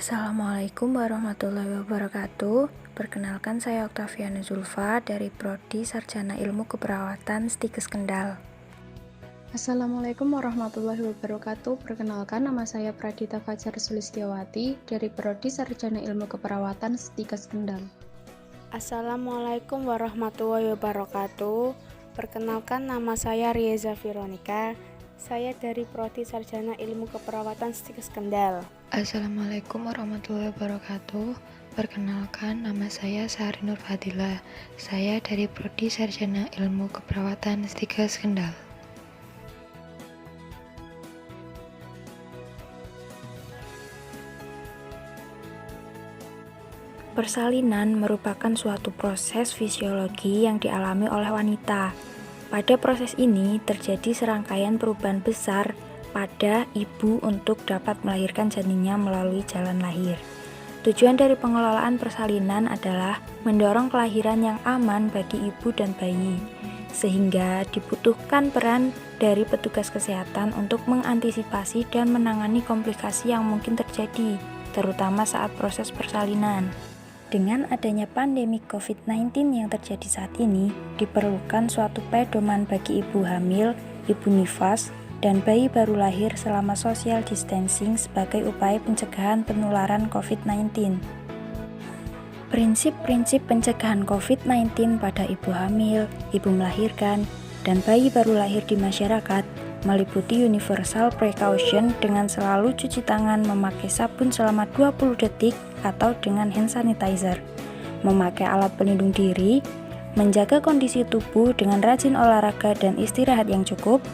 Assalamualaikum warahmatullahi wabarakatuh. Perkenalkan, saya Oktaviana Zulfa dari Prodi Sarjana Ilmu Keperawatan Stikes Kendal. Assalamualaikum warahmatullahi wabarakatuh. Perkenalkan, nama saya Pradita Fajar Sulistiawati dari Prodi Sarjana Ilmu Keperawatan Stikes Kendal. Assalamualaikum warahmatullahi wabarakatuh. Perkenalkan, nama saya Rieza Veronica. Saya dari Prodi Sarjana Ilmu Keperawatan Stikes Kendal. Assalamualaikum warahmatullahi wabarakatuh. Perkenalkan, nama saya Sahari Nur Fadila. Saya dari Prodi Sarjana Ilmu Keperawatan Stikes Kendal. Persalinan merupakan suatu proses fisiologi yang dialami oleh wanita. Pada proses ini terjadi serangkaian perubahan besar pada ibu untuk dapat melahirkan janinnya melalui jalan lahir. Tujuan dari pengelolaan persalinan adalah mendorong kelahiran yang aman bagi ibu dan bayi, sehingga dibutuhkan peran dari petugas kesehatan untuk mengantisipasi dan menangani komplikasi yang mungkin terjadi, terutama saat proses persalinan. Dengan adanya pandemi COVID-19 yang terjadi saat ini, diperlukan suatu pedoman bagi ibu hamil, ibu nifas, dan bayi baru lahir selama social distancing sebagai upaya pencegahan penularan COVID-19. Prinsip-prinsip pencegahan COVID-19 pada ibu hamil, ibu melahirkan, dan bayi baru lahir di masyarakat meliputi universal precaution dengan selalu cuci tangan memakai sabun selama 20 detik atau dengan hand sanitizer, memakai alat pelindung diri, menjaga kondisi tubuh dengan rajin olahraga dan istirahat yang cukup,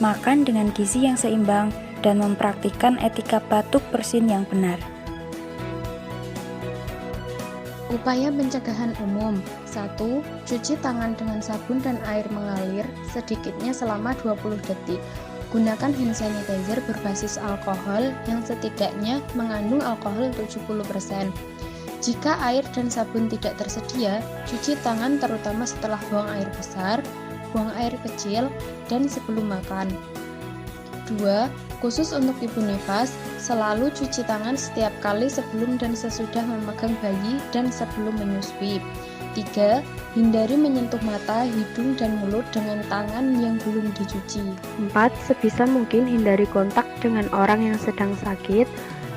makan dengan gizi yang seimbang, dan mempraktikkan etika batuk bersin yang benar. Upaya pencegahan umum: 1. Cuci tangan dengan sabun dan air mengalir sedikitnya selama 20 detik. Gunakan hand sanitizer berbasis alkohol yang setidaknya mengandung alkohol 70%. Jika air dan sabun tidak tersedia, cuci tangan terutama setelah buang air besar, buang air kecil, dan sebelum makan. 2. Khusus untuk ibu nifas, selalu cuci tangan setiap kali sebelum dan sesudah memegang bayi dan sebelum menyusui. 3. Hindari menyentuh mata, hidung, dan mulut dengan tangan yang belum dicuci. 4. Sebisa mungkin hindari kontak dengan orang yang sedang sakit.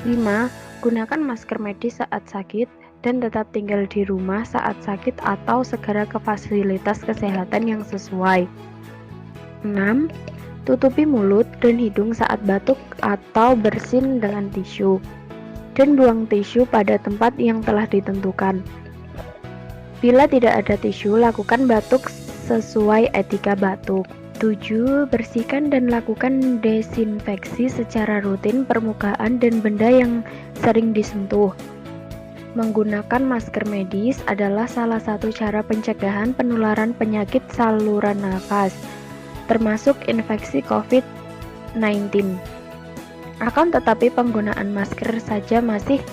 5. Gunakan masker medis saat sakit dan tetap tinggal di rumah saat sakit atau segera ke fasilitas kesehatan yang sesuai. 6. Tutupi mulut dan hidung saat batuk atau bersin dengan tisu, dan buang tisu pada tempat yang telah ditentukan. Bila tidak ada tisu, lakukan batuk sesuai etika batuk. 7. Bersihkan dan lakukan desinfeksi secara rutin permukaan dan benda yang sering disentuh. Menggunakan masker medis adalah salah satu cara pencegahan penularan penyakit saluran nafas, termasuk infeksi COVID-19. Akan tetapi penggunaan masker saja masih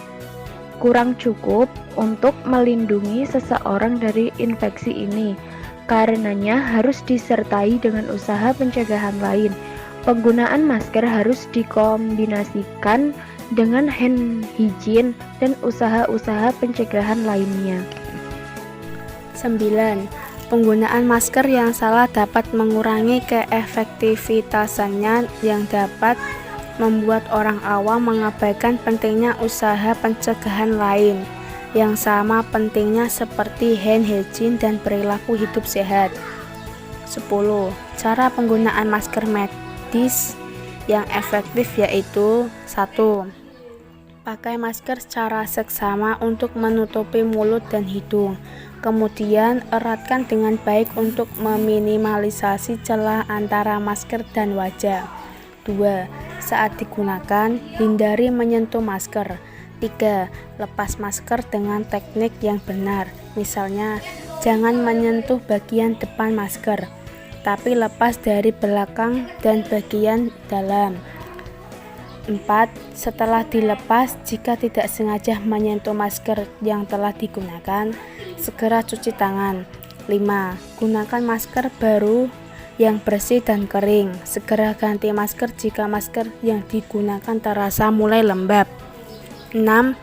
kurang cukup untuk melindungi seseorang dari infeksi ini. Karenanya harus disertai dengan usaha pencegahan lain. Penggunaan masker harus dikombinasikan dengan hand hygiene dan usaha-usaha pencegahan lainnya. 9. Penggunaan masker yang salah dapat mengurangi keefektivitasannya yang dapat membuat orang awam mengabaikan pentingnya usaha pencegahan lain yang sama pentingnya seperti hand hygiene dan perilaku hidup sehat. 10. Cara penggunaan masker medis yang efektif yaitu: 1. Pakai masker secara seksama untuk menutupi mulut dan hidung. Kemudian, eratkan dengan baik untuk meminimalisasi celah antara masker dan wajah. 2. Saat digunakan, hindari menyentuh masker. 3. Lepas masker dengan teknik yang benar. Misalnya, jangan menyentuh bagian depan masker, tapi lepas dari belakang dan bagian dalam. 4. Setelah dilepas, jika tidak sengaja menyentuh masker yang telah digunakan, segera cuci tangan. 5. Gunakan masker baru yang bersih dan kering. Segera ganti masker jika masker yang digunakan terasa mulai lembab. 6.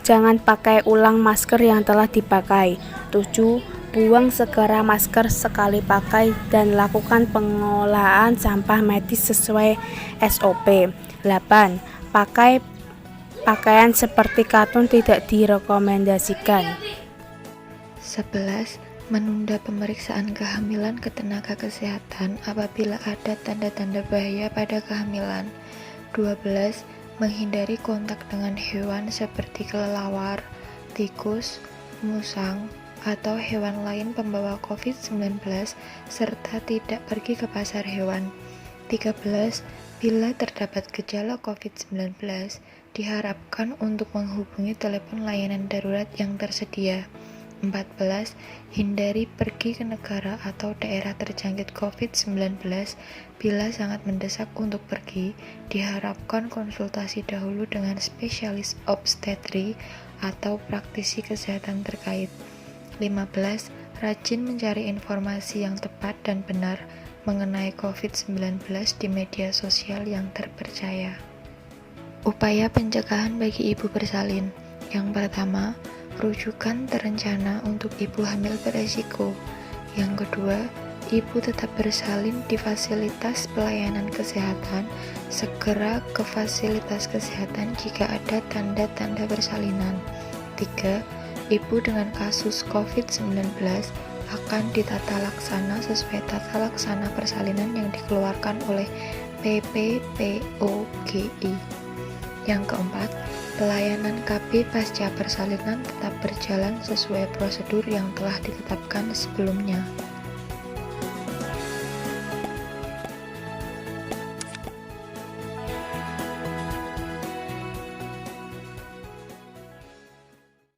Jangan pakai ulang masker yang telah dipakai. 7. Buang segera masker sekali pakai dan lakukan pengolahan sampah medis sesuai SOP. 8. Pakai pakaian seperti katun tidak direkomendasikan. 11. Menunda pemeriksaan kehamilan ke tenaga kesehatan apabila ada tanda-tanda bahaya pada kehamilan. 12. Menghindari kontak dengan hewan seperti kelelawar, tikus, musang, atau hewan lain pembawa COVID-19 serta tidak pergi ke pasar hewan. 13. Bila terdapat gejala COVID-19, diharapkan untuk menghubungi telepon layanan darurat yang tersedia. 14. Hindari pergi ke negara atau daerah terjangkit COVID-19 bila sangat mendesak untuk pergi. Diharapkan konsultasi dahulu dengan spesialis obstetri atau praktisi kesehatan terkait. 15. Rajin mencari informasi yang tepat dan benar mengenai COVID-19 di media sosial yang terpercaya. Upaya pencegahan bagi ibu bersalin. Yang pertama, rujukan terencana untuk ibu hamil beresiko. Yang kedua, ibu tetap bersalin di fasilitas pelayanan kesehatan, segera ke fasilitas kesehatan jika ada tanda-tanda persalinan. 3. Ibu dengan kasus COVID-19 akan ditata laksana sesuai tata laksana persalinan yang dikeluarkan oleh PPPOGI. Yang keempat, pelayanan KB pasca persalinan tetap berjalan sesuai prosedur yang telah ditetapkan sebelumnya.